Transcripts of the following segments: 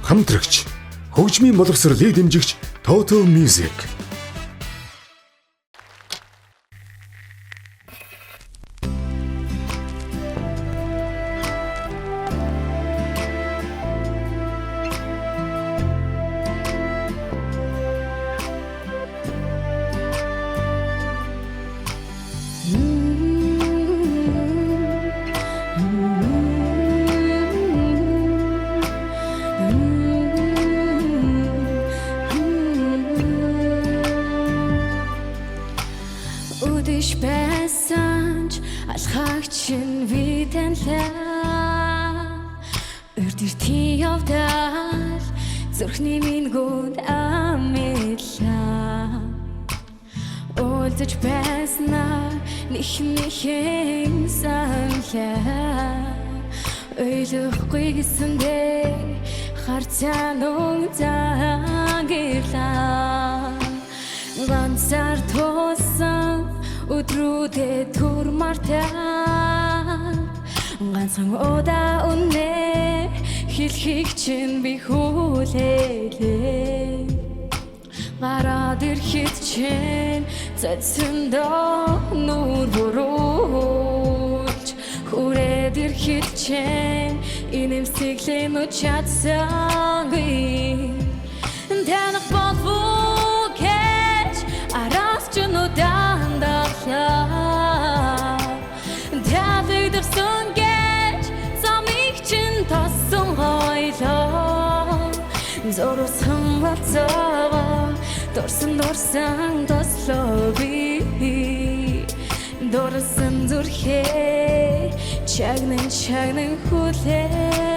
хамтрагч, хөгжмийн боловсролыг дэмжигч Toto Music. Үдэш байсанч алхагчин видэнлээ Үрдэрти явдал зүрхний минь гүнд амиллаа Уулзаж байснаа нэхэм санлаа Ойлгохгүй гэсэндээ харцаан уунгирлаа Ганцаар туусан өдрүүдэд турмартаа ганцхан удаа үнэ хэлхийг чинь би хүлээлээ гараад ирэхэд чинь цэцэндөө нүур бурууч хүрээд ирэхэд чинь инэмсэглэн учаадсангүй танах болов гэж араас ч нүдэн дахлаа тавигдсан гэж замыг чинь тассан хойлоо зорсон болцоо дорсон тослоо би дорсон зүрхээ чагнан хүлээлээ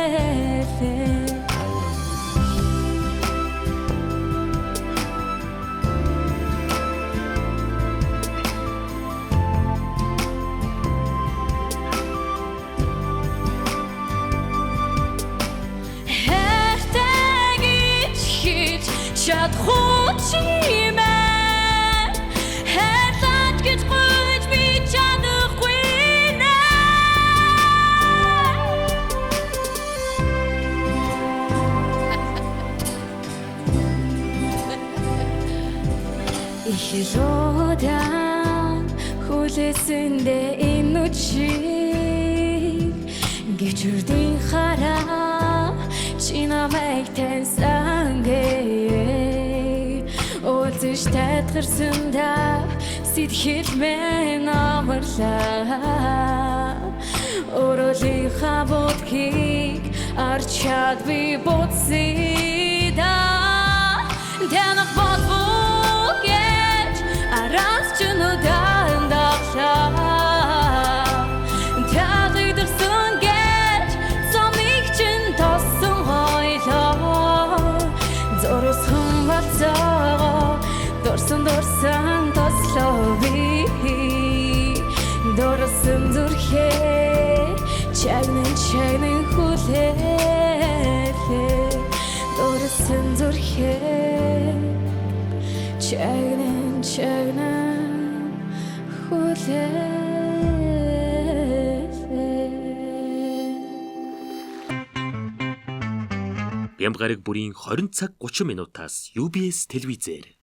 чадахгүй чимээ хэрлэж гэж гүйж би чадахгүй Ихлодан хүлээсэндээ энэ үчиг гэчүрдийн хараа чи намайг таньсан Уулзаж татгарсандаа сэтгэл минь амарлаа Өрөөлийнхаа будхийг арчаад би буцсидаа Танах болов гэж араас ч нүдэн дахлаа Тавигдсан гэж замыг чинь тоссон хойлоо Зорсон болцоо дорсон тослоо би дорсон зүрхээ чагнан хүлээлээ дорсон зүрхээ чагнан хүлээлээ Бямгараг бүрийн 20 цаг 30 минутаас UBS телевизээр